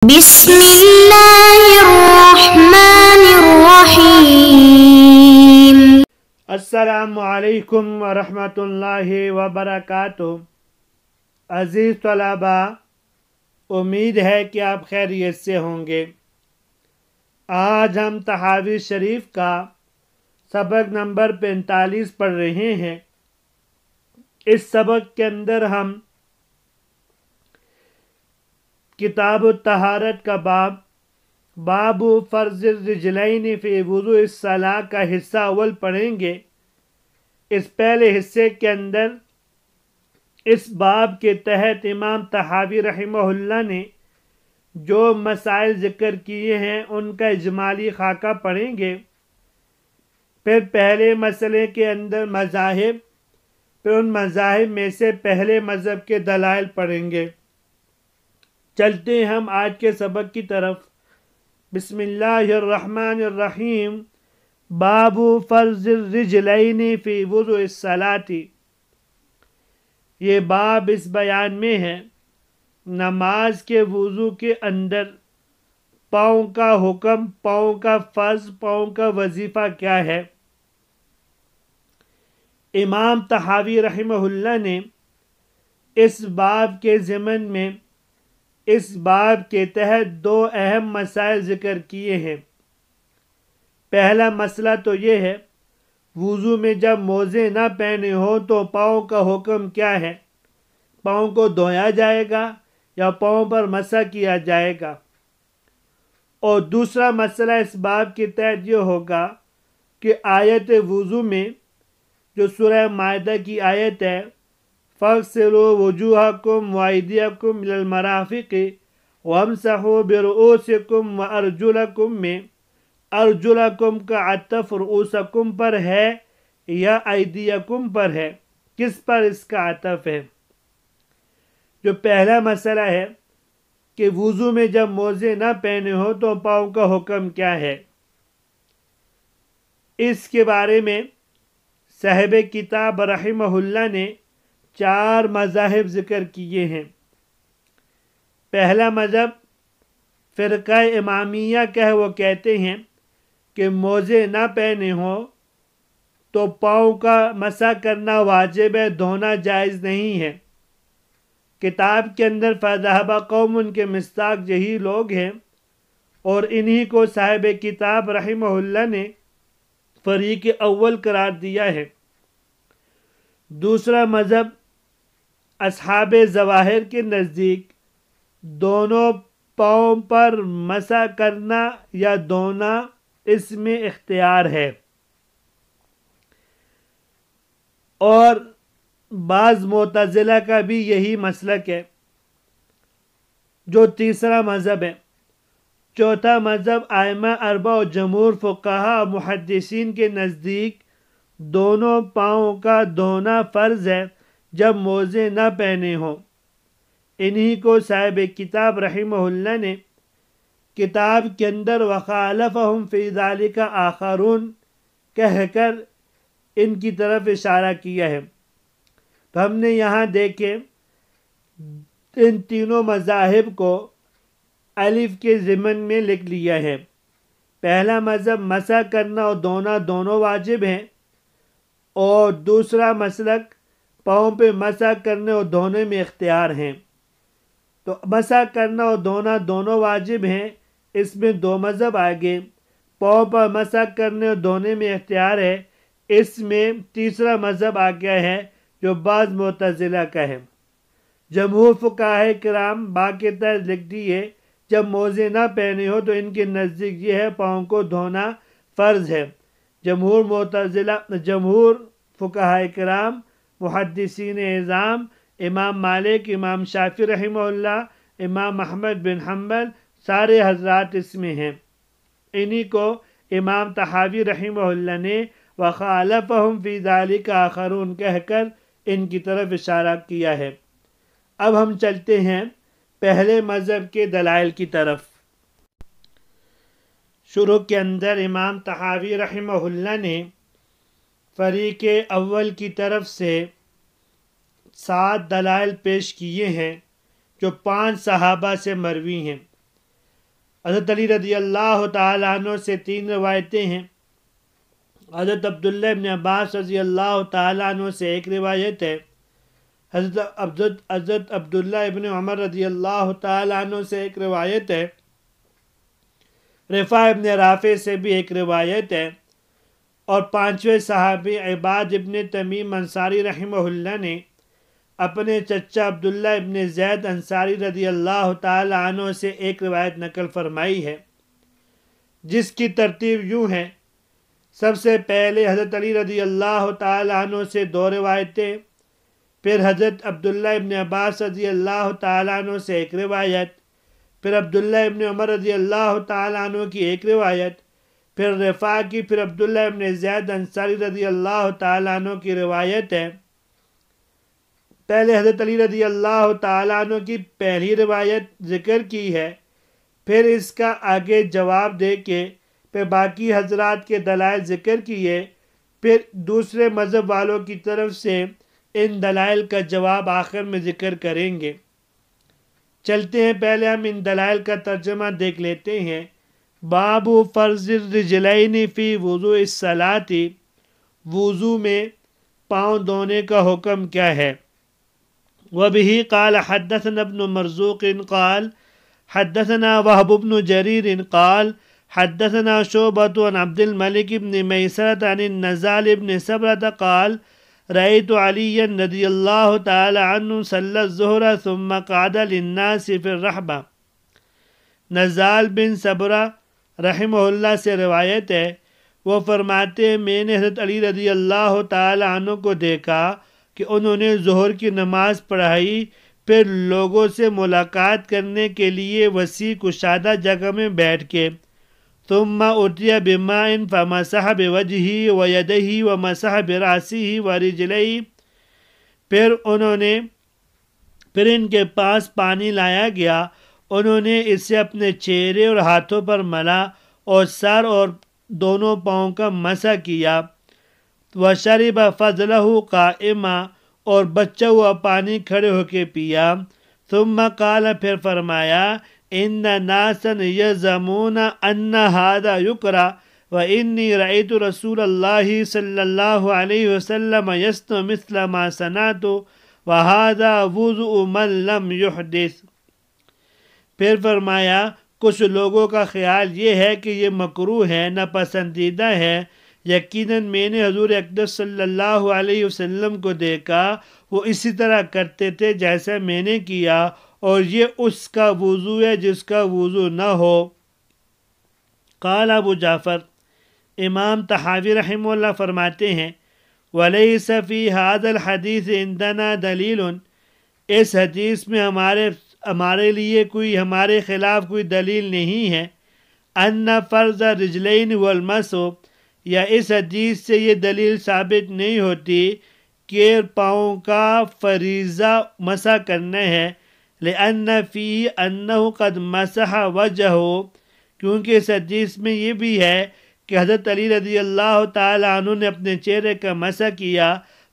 بسم اللہ الرحمن الرحیم۔ السلام علیکم ورحمۃ اللہ وبرکاتہ۔ عزیز طلباء، امید ہے کہ آپ خیریت سے ہوں گے۔ آج ہم تحاوی شریف کا سبق نمبر 45 پڑھ رہے ہیں۔ اس سبق کے اندر ہم کتاب الطہارت کا باب فرض الرجلین فی وضوء الصلاۃ کا حصہ اول پڑھیں گے۔ اس پہلے حصے کے اندر اس باب کے تحت امام طحاوی رحمہ اللہ نے جو مسائل ذکر کیے ہیں ان کا اجمالی خاکہ پڑھیں گے۔ پھر پہلے مسئلے کے اندر مذاہب، پھر ان مذاہب میں سے پہلے مذہب کے دلائل پڑھیں گے۔ چلتے ہیں ہم آج کے سبق کی طرف۔ بسم اللہ الرحمن الرحیم۔ باب فرض الرجلین فی وضوء الصلاۃ۔ یہ باب اس بیان میں ہے نماز کے وضو کے اندر پاؤں کا حکم، پاؤں کا فرض، پاؤں کا وظیفہ کیا ہے۔ امام طحاوی رحمہ اللہ نے اس باب کے ضمن میں اس باب کے تحت دو اہم مسائل ذکر کیے ہیں۔ پہلا مسئلہ تو یہ ہے وضو میں جب موزے نہ پہنے ہوں تو پاؤں کا حکم کیا ہے، پاؤں کو دھویا جائے گا یا پاؤں پر مسح کیا جائے گا۔ اور دوسرا مسئلہ اس باب کے تحت یہ ہوگا کہ آیت وضو میں جو سورہ مائدہ کی آیت ہے فَاغْسِلُوا وُجُوهَكُمْ وَأَيْدِيَكُمْ إِلَى الْمَرَافِقِ وَامْسَحُوا بِرُؤُوسِكُمْ وَأَرْجُلَكُمْ میں ارجلکم کا عطف رؤوسکم پر ہے یا ایدیکم پر ہے، کس پر اس کا عطف ہے؟ جو پہلا مسئلہ ہے کہ وضو میں جب موزے نہ پہنے ہو تو پاؤں کا حکم کیا ہے، اس کے بارے میں صاحب کتاب رحمہ اللہ نے 4 مذاہب ذکر کیے ہیں۔ پہلا مذہب فرقہ امامیہ کا ہے، وہ کہتے ہیں کہ موزے نہ پہنے ہوں تو پاؤں کا مسح کرنا واجب ہے، دھونا جائز نہیں ہے۔ کتاب کے اندر فَذَهَبَ قَوْمٌ کے مصداق یہی لوگ ہیں اور انہی کو صاحب کتاب رحمہ اللہ نے فریق اول قرار دیا ہے۔ دوسرا مذہب اصحاب ظواہر کے نزدیک دونوں پاؤں پر مسح کرنا یا دھونا اس میں اختیار ہے، اور بعض معتزلہ کا بھی یہی مسلک ہے جو تیسرا مذہب ہے۔ چوتھا مذہب ائمہ اربعہ و جمہور فقہا و محدثین کے نزدیک دونوں پاؤں کا دھونا فرض ہے جب موزے نہ پہنے ہوں۔ انہی کو صاحب کتاب رحمہ اللہ نے کتاب کے اندر وَخَالَفَهُمْ فِي ذَلِكَ آخَرُونَ کہہ کر ان کی طرف اشارہ کیا ہے۔ تو ہم نے یہاں دیکھیں ان تینوں مذاہب کو الف کے ضمن میں لکھ لیا ہے۔ پہلا مذہب مسح کرنا اور دھونا دونوں واجب ہیں، اور دوسرا مسلک پاؤں پہ مسح کرنے اور دھونے میں اختیار ہیں۔ تو مسح کرنا اور دھونا دونوں واجب ہیں، اس میں 2 مذہب آگے۔ پاؤں پر مسح کرنے اور دھونے میں اختیار ہے، اس میں تیسرا مذہب آ گیا ہے جو بعض معتزلہ کا ہے۔ جمہور فقہائے کرام باقی طرز لکھ دیے جب موزے نہ پہنے ہو تو ان کے نزدیک یہ ہے پاؤں کو دھونا فرض ہے۔ جمہور فقہائے کرام، محدثین اعظام، امام مالک، امام شافعی رحمہ اللہ، امام احمد بن حنبل، سارے حضرات اس میں ہیں۔ انہی کو امام طحاوی رحمہ اللہ نے وَخَالَفَهُمْ فِي ذَلِكَ آخَرُونَ کہہ کر ان کی طرف اشارہ کیا ہے۔ اب ہم چلتے ہیں پہلے مذہب کے دلائل کی طرف۔ شروع کے اندر امام طحاوی رحمہ اللہ نے فریق اول کی طرف سے 7 دلائل پیش کیے ہیں جو 5 صحابہ سے مروی ہیں۔ حضرت علی رضی اللہ تعالیٰ عنہ سے 3 روایتیں ہیں۔ حضرت عبداللہ ابن عباس رضی اللہ تعالیٰ عنہ سے 1 روایت ہے۔ حضرت عبداللہ ابن عمر رضی اللہ تعالیٰ عنہ سے 1 روایت ہے۔ رفاع ابن رافع سے بھی 1 روایت ہے، اور 5ویں صحابی عباد ابن تمیم انصاری رحمہ اللہ نے اپنے چچا عبداللہ ابن زید انصاری رضی اللہ تعالی عنہ سے 1 روایت نقل فرمائی ہے، جس کی ترتیب یوں ہے: سب سے پہلے حضرت علی رضی اللہ تعالی عنہ سے 2 روایتیں، پھر حضرت عبداللہ ابن عباس رضی اللہ تعالی عنہ سے 1 روایت، پھر عبداللہ ابن عمر رضی اللہ تعالی عنہ کی 1 روایت، پھر رفاع کی، پھر عبداللہ ابن زید انصاری رضی اللہ تعالی عنہ کی روایت ہے۔ پہلے حضرت علی رضی اللہ تعالی عنہ کی پہلی روایت ذکر کی ہے، پھر اس کا آگے جواب دے کے پھر باقی حضرات کے دلائل ذکر کیے، پھر دوسرے مذہب والوں کی طرف سے ان دلائل کا جواب آخر میں ذکر کریں گے۔ چلتے ہیں، پہلے ہم ان دلائل کا ترجمہ دیکھ لیتے ہیں۔ باب فرض الرجلین فی وضوء الصلاۃ، وضو میں پاؤں دھونے کا حکم کیا ہے؟ وبہ قال حدثنا ابن مرزوق قال حدثنا وهب بن جریر قال حدثنا شعبۃ عن عبد الملک بن میسرۃ عن النزال بن صبرۃ قال رأيت عليا رضي الله تعالى عنه صلى الظهر ثم قعد للناس في الرحبة۔ نزال بن صبرہ رحمہ اللہ سے روایت ہے، وہ فرماتے ہیں میں نے حضرت علی رضی اللہ تعالی عنہ کو دیکھا کہ انہوں نے ظہر کی نماز پڑھائی، پھر لوگوں سے ملاقات کرنے کے لیے وسیع کشادہ جگہ میں بیٹھ کے ثم اتي بماء فمسح بوجهه ويديه ومسح براسه ورجليه، پھر ان کے پاس پانی لایا گیا، انہوں نے اسے اپنے چہرے اور ہاتھوں پر ملا اور سر اور دونوں پاؤں کا مسح کیا۔ وشرب فضلہ قائما، اور بچا ہوا پانی کھڑے ہو کے پیا۔ ثم قال، پھر فرمایا ان ناسا یزعمون ان هذا یکرہ وانی رأیت رسول اللہ صلی اللہ علیہ وسلم یصنع مثل ما صنعت وهذا وضوء من لم یحدث۔ پھر فرمایا کچھ لوگوں کا خیال یہ ہے کہ یہ مکروہ ہے، ناپسندیدہ ہے، یقیناً میں نے حضور اقدس صلی اللہ علیہ وسلم کو دیکھا، وہ اسی طرح کرتے تھے جیسا میں نے کیا، اور یہ اس کا وضو ہے جس کا وضو نہ ہو۔ قال ابو جعفر، امام طحاوی رحمہ اللہ فرماتے ہیں وَلَيْسَ فِي هَذَا الْحَدِيثِ عِنْدَنَا دَلِيلٌ، اس حدیث میں ہمارے لیے ہمارے خلاف کوئی دلیل نہیں ہے۔ ان فرض رجلین والمسح، یا اس حدیث سے یہ دلیل ثابت نہیں ہوتی کہ پاؤں کا فریضہ مسح کرنا ہے، لأن فيه أنه قد مسح وجهه، کیونکہ اس حدیث میں یہ بھی ہے کہ حضرت علی رضی اللہ تعالی عنہ نے اپنے چہرے کا مسح کیا،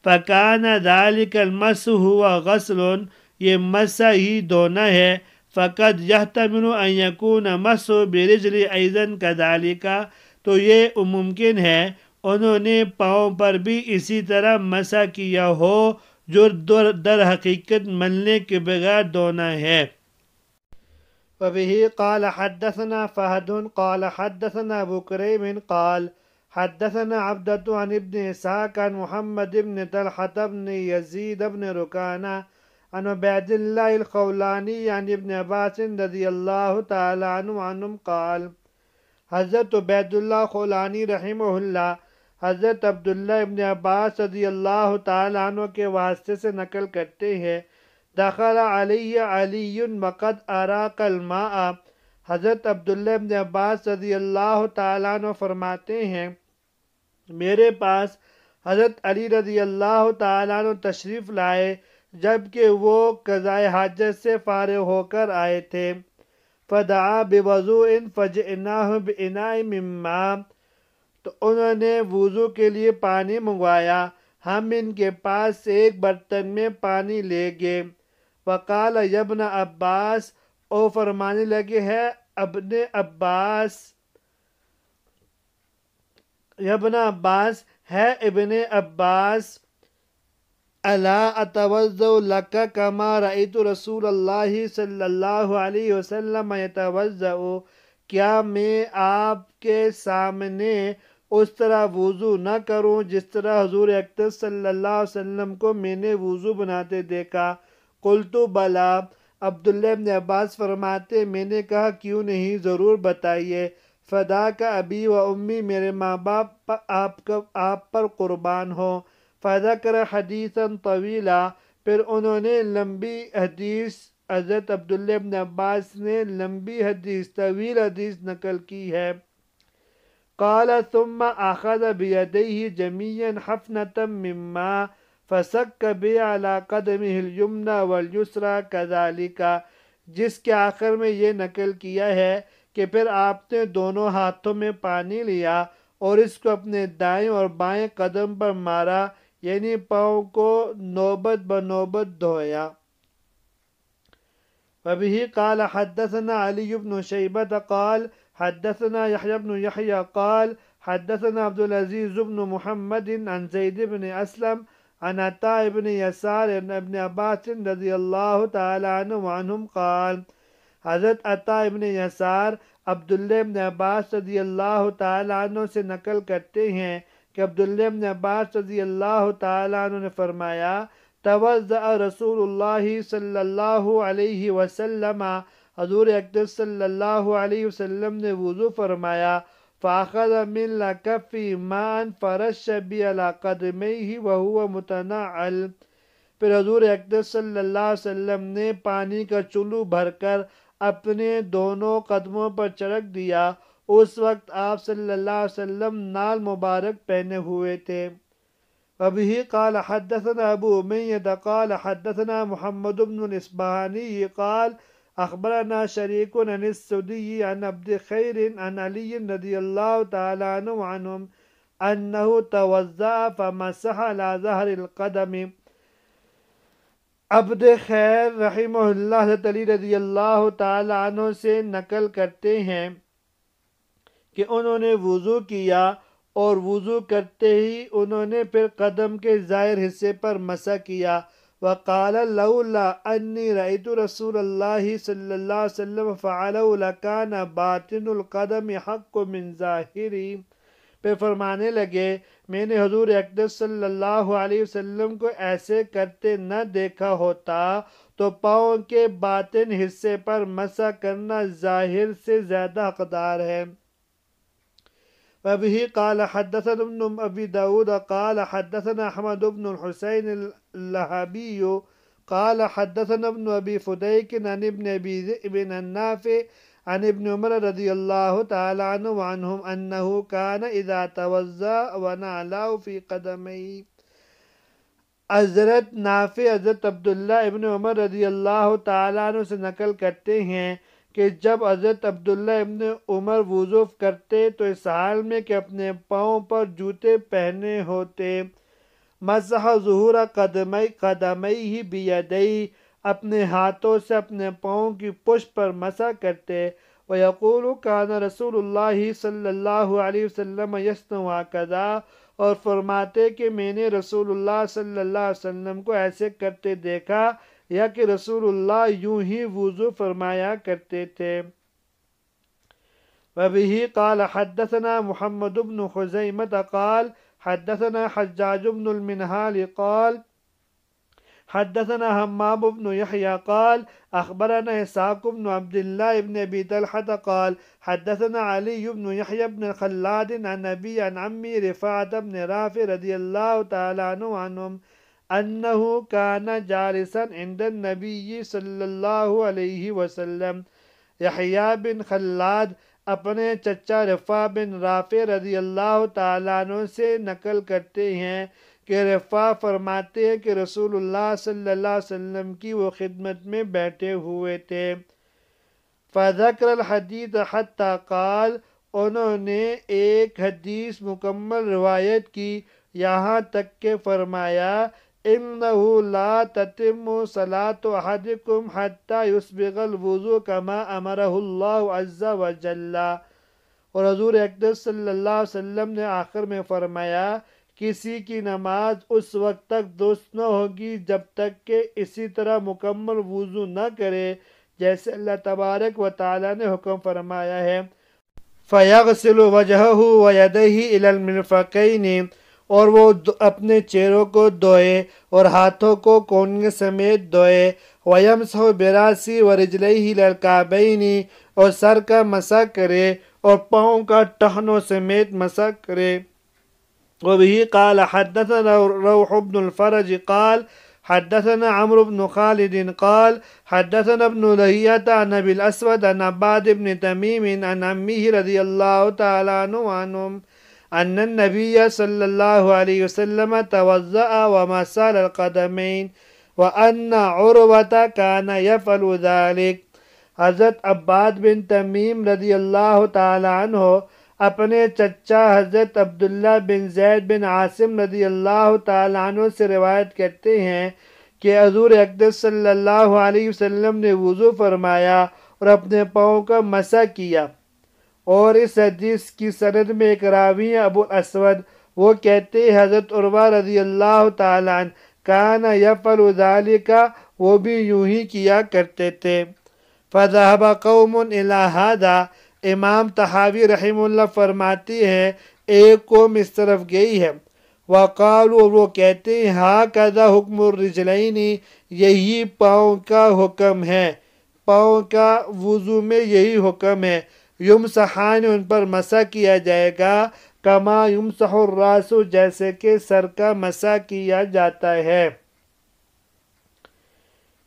فَكَانَ ذَلِكَ الْمَسْحُ هُوَ غَسْلٌ، یہ مسح ہی دھونا ہے، فَقَدْ يَحْتَمِلُ أَن يَكُونَ مَسْحُ بِرِجْلِ أَيْضًا كَذَلِكَ، تو یہ ممکن ہے انہوں نے پاؤں پر بھی اسی طرح مسح کیا ہو جو در حقیقت ملنے کے بغیر دھونا ہے۔ وبه قال حدثنا فهد قال حدثنا ابو كريم قال حدثنا عبدة عن ابن اسحاق عن محمد بن طلحة بن يزيد بن ركانة عن عبید اللہ الخولانی عن ابن عباس رضی اللہ تعالی عنہم قال، حضرت عبید اللہ خولانی رحمہ اللہ حضرت عبداللہ ابن عباس رضی اللہ تعالی عنہ کے واسطے سے نقل کرتے ہیں، دخل علی علی وقد اراق الماء، حضرت عبداللہ ابن عباس رضی اللہ تعالی عنہ فرماتے ہیں میرے پاس حضرت علی رضی اللہ تعالی عنہ تشریف لائے جبکہ وہ قضاء حاجت سے فارغ ہو کر آئے تھے، فدعا بوضوء فجئناہ بإناء من ماء، تو انہوں نے وضو کے لیے پانی منگوایا، ہم ان کے پاس سے ایک برتن میں پانی لے گئے۔ وقال یا ابن عباس، او فرمانے لگے ہے ابن عباس ہے ابن عباس الا اتوضأ لک کما رأیت رسول اللہ صلی اللہ علیہ وسلم یتوضأ، کیا میں آپ کے سامنے اس طرح وضو نہ کروں جس طرح حضور اقدس صلی اللہ علیہ وسلم کو میں نے وضو بناتے دیکھا؟ قلت بلا، عبداللہ ابن عباس فرماتے میں نے کہا کیوں نہیں، ضرور بتائیے۔ فداک ابی و امی، میرے ماں باپ آپ پر قربان ہوں۔ فذکر حدیثا طویلا، پھر انہوں نے لمبی حدیث، حضرت عبداللہ ابن عباس نے لمبی حدیث، طویل حدیث نقل کی ہے۔ قال ثم اخذ بیدیہ جميعا حفنة من ماء فسک بها على قدمه اليمنى واليسرى كذلك، جس کے آخر میں یہ نقل کیا ہے کہ پھر آپ نے دونوں ہاتھوں میں پانی لیا اور اس کو اپنے دائیں اور بائیں قدم پر مارا، یعنی پاؤں کو نوبت بنوبت دھویا۔ وبه قال حدثنا علي بن شيبة قال حدثنا يحيى بن يحيى قال حدثنا عبد العزيز بن محمد عن زيد بن أسلم عن عطاء بن يسار عن ابن عباس رضی اللہ تعالی عنہ وعنہم قال، حضرت عطاء ابن یسار عبداللہ ابن عباس رضی اللہ تعالی عنہ سے نقل کرتے ہیں کہ عبداللہ ابن عباس رضی اللہ تعالی عنہ نے فرمایا، توضأ رسول اللہ صلی اللہ علیہ وسلم، حضور اقدس صلی اللہ علیہ وسلم نے وضو فرمایا، فاخذ من کفی ماء فرش بی علی قدمیہ وہو متنعل، پھر حضور اقدس صلی اللہ علیہ وسلم نے پانی کا چلو بھر کر اپنے دونوں قدموں پر چھڑک دیا، اس وقت آپ صلی اللہ علیہ وسلم نال مبارک پہنے ہوئے تھے۔ وبه قال حدثنا ابو امیہ قال حدثنا محمد بن الاصبہانی قال اخبرنا شریک عن السدی عن عبد خیر عن علی رضی اللہ تعالی عنہ عنہم انہ توضأ فمسح على ظہر القدم۔ عبد خیر رحمہ اللہ حضرت علی رضی اللہ تعالی عنہ سے نقل کرتے ہیں کہ انہوں نے وضو کیا اور وضو کرتے ہی انہوں نے پھر قدم کے ظاہر حصے پر مسح کیا۔ وقال لولا انی رأیت رسول اللہ صلی اللہ علیہ وسلم فعلہ لکان باطن القدم حق من ظاہری، پھر فرمانے لگے میں نے حضور اقدس صلی اللہ علیہ وسلم کو ایسے کرتے نہ دیکھا ہوتا تو پاؤں کے باطن حصے پر مسح کرنا ظاہر سے زیادہ حقدار ہے۔ وبه قال حدثنا ابن ابي داود قال حدثنا احمد بن الحسين اللهبي قال حدثنا ابن ابي فديك عن ابن ابي ذئب النافع عن ابن عمر رضی اللہ تعالی عنہ وعنہم انه كان اذا توضأ ونعله في قدميه۔ حضرت نافع حضرت عبداللہ ابن عمر رضی اللہ تعالی عنہ سے نقل کرتے ہیں کہ جب حضرت عبداللہ ابن عمر وضو کرتے تو اس حال میں کہ اپنے پاؤں پر جوتے پہنے ہوتے، مسح ظہور قدمیہ بیدیہ، اپنے ہاتھوں سے اپنے پاؤں کی پشت پر مسح کرتے، وَيَقُولُ كَانَ رسول اللہ صلی اللہ علیہ وسلم يصنع هكذا، اور فرماتے کہ میں نے رسول اللہ صلی اللہ علیہ وسلم کو ایسے کرتے دیکھا یا کہ رسول اللہ یوں ہی وضو فرمایا کرتے تھے۔ وبه قال حدثنا محمد بن خزیمة قال حدثنا حجاج بن المنهال قال حدثنا حمام بن يحيى قال اخبرنا اسحاق بن عبد الله بن ابي طلحة قال حدثنا علي بن يحيى بن خلاد عن ابي عن عمي رفاعة بن رافع رضي الله تعالى عنه عنهم انه كان جالسا عند النبي صلی اللہ علیہ وسلم۔ یحییٰ بن خلاد اپنے چچا رفاع بن رافع رضی اللہ تعالیٰ عنہ سے نقل کرتے ہیں کہ رفاع فرماتے ہیں کہ رسول اللہ صلی اللہ علیہ وسلم کی وہ خدمت میں بیٹھے ہوئے تھے۔ فذکر الحدیث حتی قال، انہوں نے ایک حدیث مکمل روایت کی یہاں تک کہ فرمایا إنه لا تتم صلاة أحدكم حتى يسبغ الوضوء كما أمره الله عز وجل. اور حضور اقدس صلی اللہ علیہ وسلم نے آخر میں فرمایا کسی کی نماز اس وقت تک درست نہ ہوگی جب تک کہ اسی طرح مکمل وضو نہ کرے جیسے اللہ تبارک و تعالی نے حکم فرمایا ہے. فَيَغْسِلُ وَجْهَهُ وَيَدَيْهِ إِلَى الْمِرْفَقَيْنِ، اور وہ اپنے چہروں کو دھوئے اور ہاتھوں کو کونگے سمیت دھوئے. وَيَمْسَحُ بِرَأْسِهِ وَرِجْلَيْهِ إِلَى الْكَعْبَيْنِ، اور سر کا مسح کرے اور پاؤں کا ٹہنوں سمیت مسح کرے. وَبِهِ قَالَ حَدَّثَنَا رَوْحُ بْنُ الْفَرَجِ قَالَ حدثنا عمرو بن خالد قال حدثنا ابن لهيعة عن أبي الأسود عن عباد بن تميم عن عمه رضي الله تعالى عنهم أن النبي صلى الله عليه وسلم توضأ ومسح القدمين وأن عروة كان يفعل ذلك. حضرت عباد بن تمیم رضی اللہ تعالی عنہ اپنے چچا حضرت عبداللہ بن زید بن عاصم رضی اللہ تعالی عنہ سے روایت کرتے ہیں کہ حضور اقدس صلی اللہ علیہ وسلم نے وضو فرمایا اور اپنے پاؤں کا مسح کیا. اور اس حدیث کی سند میں ایک راوی ابو الاسود، وہ کہتے ہیں حضرت عروہ رضی اللہ تعالی عنہ کان یفعل ذلک، وہ بھی یوں ہی کیا کرتے تھے. فذهب قوم الى هذا، امام طحاوی رحمہ اللہ فرماتی ہے ایک قوم اس طرف گئی ہے. وقالوا، وہ کہتے ہیں ہاکذا حکم الرجلین، یہی پاؤں کا حکم ہے، پاؤں کا وضو میں یہی حکم ہے. یمسحان، ان پر مسح کیا جائے گا. کما یمسح الراس، جیسے کہ سر کا مسح کیا جاتا ہے.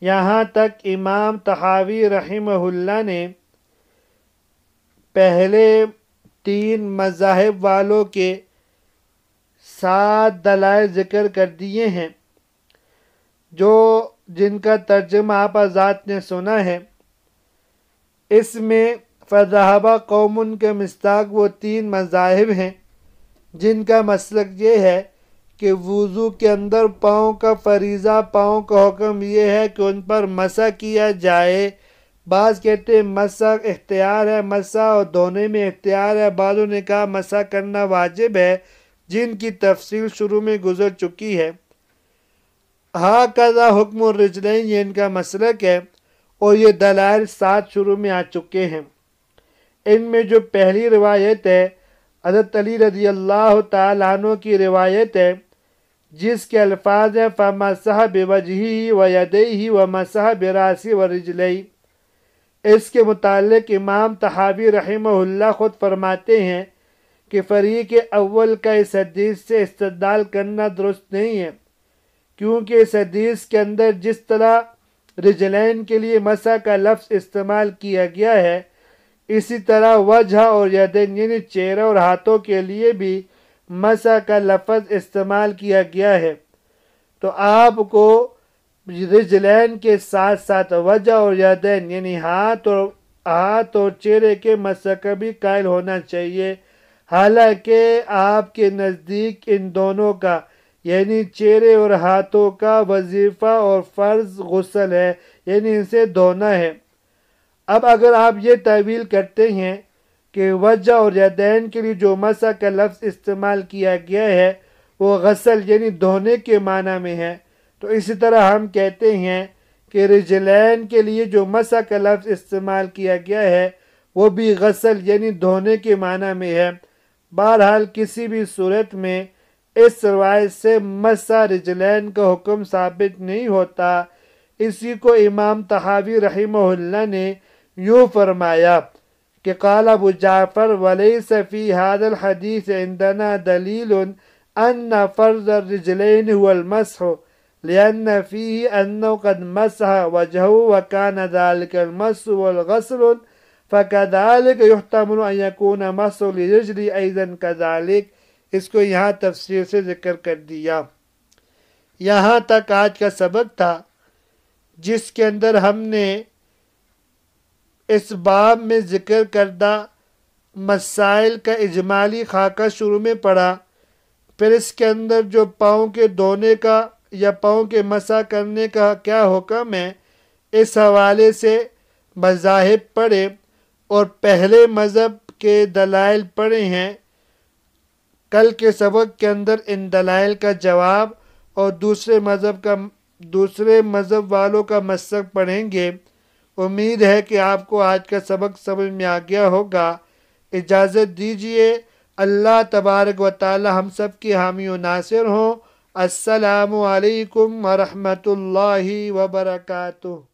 یہاں تک امام طحاوی رحمہ اللہ نے پہلے 3 مذاہب والوں کے 7 دلائل ذکر کر دیے ہیں جن کا ترجمہ آپ حضرات نے سنا ہے. اس میں فذهب قوم کے مصداق وہ 3 مذاہب ہیں جن کا مسلک یہ ہے کہ وضو کے اندر پاؤں کا فریضہ، پاؤں کا حکم یہ ہے کہ ان پر مسح کیا جائے. بعض کہتے ہیں مسح اختیار ہے، مسح اور دھونے میں اختیار ہے. بعضوں نے کہا مسح کرنا واجب ہے، جن کی تفصیل شروع میں گزر چکی ہے. ہاکذا حکم الرجلین، یہ ان کا مسلک ہے، اور یہ دلائل 7 شروع میں آ چکے ہیں. ان میں جو پہلی روایت ہے حضرت علی رضی اللہ تعالیٰ عنہ کی روایت ہے جس کے الفاظ ہیں فَمَسَحَ بِوَجْهِهِ وَيَدَيْهِ وَمَسَحَ بِرَأْسِهِ وَرِجْلَيْهِ. اس کے متعلق امام طحاوی رحمہ اللہ خود فرماتے ہیں کہ فریق اول کا اس حدیث سے استدلال کرنا درست نہیں ہے، کیونکہ اس حدیث کے اندر جس طرح رجلین کے لیے مسح کا لفظ استعمال کیا گیا ہے، اسی طرح وجہ اور یدین یعنی چہرہ اور ہاتھوں کے لیے بھی مسح کا لفظ استعمال کیا گیا ہے. تو آپ کو رجلین کے ساتھ ساتھ وجہ اور یدین یعنی ہاتھ اور چہرے کے مسح کا بھی قائل ہونا چاہیے. حالانکہ آپ کے نزدیک ان دونوں کا یعنی چہرے اور ہاتھوں کا وظیفہ اور فرض غسل ہے، یعنی ان سے دھونا ہے. اب اگر آپ یہ تعویل کرتے ہیں کہ وجہ اور یدین کے لیے جو مسح کا لفظ استعمال کیا گیا ہے وہ غسل یعنی دھونے کے معنی میں ہے، تو اسی طرح ہم کہتے ہیں کہ رجلین کے لیے جو مسح کا لفظ استعمال کیا گیا ہے وہ بھی غسل یعنی دھونے کے معنی میں ہے. بہرحال کسی بھی صورت میں اس روایت سے مسح رجلین کا حکم ثابت نہیں ہوتا. اسی کو امام طحاوی رحمہ اللہ نے یوں فرمایا کہ قال ابو جعفر ولیس فی هذا الحدیث عندنا دلیل ان فرض الرجلین هو المسح لأن فيه أنه قد مسح وجهه وكان ذلك المسح والغسل فكذلك يحتمل أن يكون مسح للرجل أيضا كذلك. اس کو یہاں تفسیر سے ذکر کر دیا. یہاں تک آج کا سبق تھا جس کے اندر ہم نے اس باب میں ذکر کردہ مسائل کا اجمالی خاکہ شروع میں پڑھا. پھر اس کے اندر جو پاؤں کے دھونے کا یا پاؤں کے مسح کرنے کا کیا حکم ہے، اس حوالے سے مذاہب پڑھے اور پہلے مذہب کے دلائل پڑھے ہیں۔ کل کے سبق کے اندر ان دلائل کا جواب اور دوسرے مذہب والوں کا مسلک پڑھیں گے۔ امید ہے کہ آپ کو آج کا سبق سمجھ میں آ گیا ہوگا۔ اجازت دیجیے، اللہ تبارک و تعالی ہم سب کی حامی و ناصر ہوں۔ السلام علیکم ورحمۃ اللہ وبرکاتہ۔